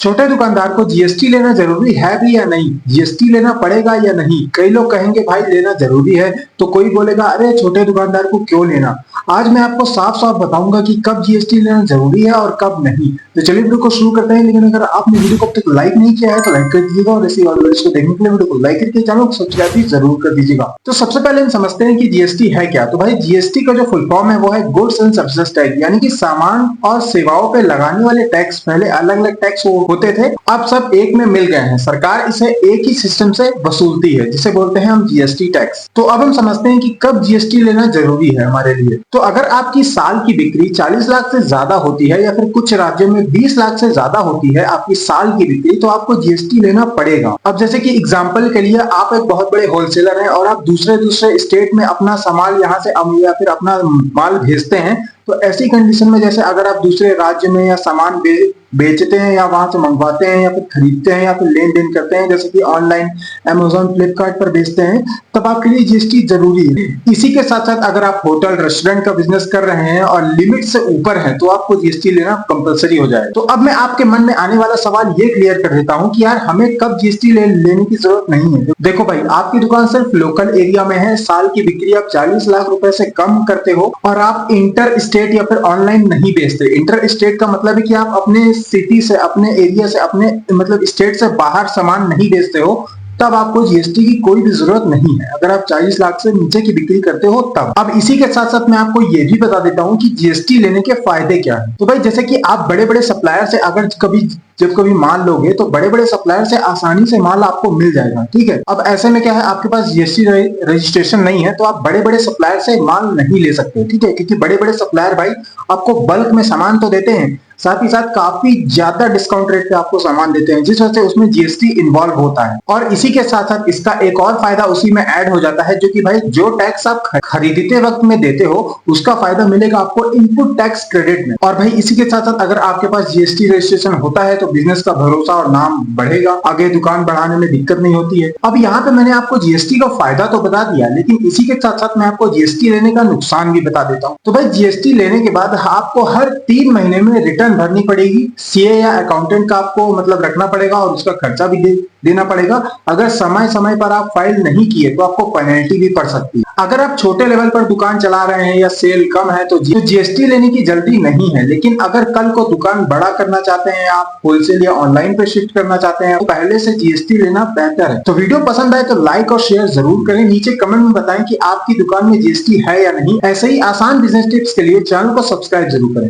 छोटे दुकानदार को जीएसटी लेना जरूरी है भी या नहीं? जीएसटी लेना पड़ेगा या नहीं? कई लोग कहेंगे भाई लेना जरूरी है, तो कोई बोलेगा अरे छोटे दुकानदार को क्यों लेना। आज मैं आपको साफ साफ बताऊंगा कि कब जीएसटी लेना जरूरी है और कब नहीं। तो चलिए वीडियो को शुरू करते हैं। लेकिन अगर आपने वीडियो को अब तक लाइक नहीं किया है तो लाइक कर दीजिएगा और ऐसी और वीडियोस को देखने के लिए वीडियो को लाइक करके चैनल को सब्सक्राइब भी जरूर कर दीजिएगा। तो सबसे पहले हम समझते हैं कि जीएसटी है क्या। तो भाई जीएसटी का जो फुल फॉर्म है वो है गुड्स एंड सर्विसेज टैक्स, यानी कि सामान और सेवाओं पे लगाने वाले टैक्स। पहले अलग अलग टैक्स होते थे, अब सब एक में मिल गए हैं। सरकार इसे एक ही सिस्टम से वसूलती है, जिसे बोलते हैं हम जीएसटी टैक्स। तो अब हम समझते हैं कि कब जीएसटी लेना जरूरी है हमारे लिए। तो अगर आपकी साल की बिक्री 40 लाख से ज्यादा होती है या फिर कुछ राज्यों में 20 लाख से ज्यादा होती है आपकी साल की बिक्री, तो आपको जीएसटी लेना पड़ेगा। अब जैसे कि एग्जांपल के लिए आप एक बहुत बड़े होलसेलर हैं और आप दूसरे स्टेट में अपना सामान यहाँ से या फिर अपना माल भेजते हैं, तो ऐसी कंडीशन में जैसे अगर आप दूसरे राज्य में या सामान बेचते हैं या वहां से मंगवाते हैं या फिर खरीदते हैं या फिर लेन देन करते हैं, जैसे कि ऑनलाइन अमेज़न फ्लिपकार्ट पर बेचते हैं, तब आपके लिए जीएसटी जरूरी है। इसी के साथ साथ अगर आप होटल रेस्टोरेंट का बिजनेस कर रहे हैं और लिमिट से ऊपर है तो आपको जीएसटी लेना कंपलसरी हो जाए। तो अब मैं आपके मन में आने वाला सवाल ये क्लियर कर देता हूँ कि यार हमें कब जीएसटी लेने की जरूरत नहीं है। देखो भाई, आपकी दुकान सिर्फ लोकल एरिया में है, साल की बिक्री आप 40 लाख रुपए से कम करते हो और आप इंटर स्टेट या फिर ऑनलाइन नहीं बेचते। इंटर स्टेट का मतलब है कि आप अपने सिटी से, अपने एरिया से, अपने मतलब स्टेट से बाहर सामान नहीं बेचते हो, तब आपको जीएसटी की कोई भी जरूरत नहीं है। अगर आप 40 लाख से नीचे की बिक्री करते हो तब। अब इसी के साथ साथ मैं आपको ये भी बता देता हूँ कि जीएसटी लेने के फायदे क्या है। तो भाई जैसे कि आप बड़े बड़े सप्लायर से अगर जब कभी माल लोगे तो बड़े बड़े सप्लायर से आसानी से माल आपको मिल जाएगा, ठीक है। अब ऐसे में क्या है, आपके पास जीएसटी रजिस्ट्रेशन नहीं है तो आप बड़े बड़े सप्लायर से माल नहीं ले सकते, ठीक है, क्योंकि बड़े बड़े सप्लायर भाई आपको बल्क में सामान तो देते हैं, साथ ही साथ काफी ज्यादा डिस्काउंट रेट पे आपको सामान देते हैं, जिस वजह से उसमें जीएसटी इन्वॉल्व होता है। और इसी के साथ साथ इसका एक और फायदा उसी में ऐड हो जाता है, जो कि भाई जो टैक्स आप खरीदते वक्त में देते हो उसका फायदा मिलेगा आपको इनपुट टैक्स क्रेडिट में। और भाई इसी के साथ साथ अगर आपके पास जीएसटी रजिस्ट्रेशन होता है तो बिजनेस का भरोसा और नाम बढ़ेगा, आगे दुकान बढ़ाने में दिक्कत नहीं होती है। अब यहाँ पे मैंने आपको जीएसटी का फायदा तो बता दिया, लेकिन इसी के साथ साथ मैं आपको जीएसटी लेने का नुकसान भी बता देता हूँ। तो भाई जीएसटी लेने के बाद आपको हर 3 महीने में रिटर्न भरनी पड़ेगी। सीए या अकाउंटेंट का आपको मतलब रखना पड़ेगा और उसका खर्चा भी देना पड़ेगा। अगर समय समय पर आप फाइल नहीं किए तो आपको पेनल्टी भी पड़ सकती है। अगर आप छोटे लेवल पर दुकान चला रहे हैं या सेल कम है तो जीएसटी लेने की जल्दी नहीं है, लेकिन अगर कल को दुकान बड़ा करना चाहते हैं, आप होलसेल या ऑनलाइन पे शिफ्ट करना चाहते हैं, तो पहले से जीएसटी लेना बेहतर है। तो वीडियो पसंद आए तो लाइक और शेयर जरूर करें। नीचे कमेंट में बताएं कि आपकी दुकान में जीएसटी है या नहीं। ऐसे ही आसान बिजनेस टिप्स के लिए चैनल को सब्सक्राइब जरूर करें।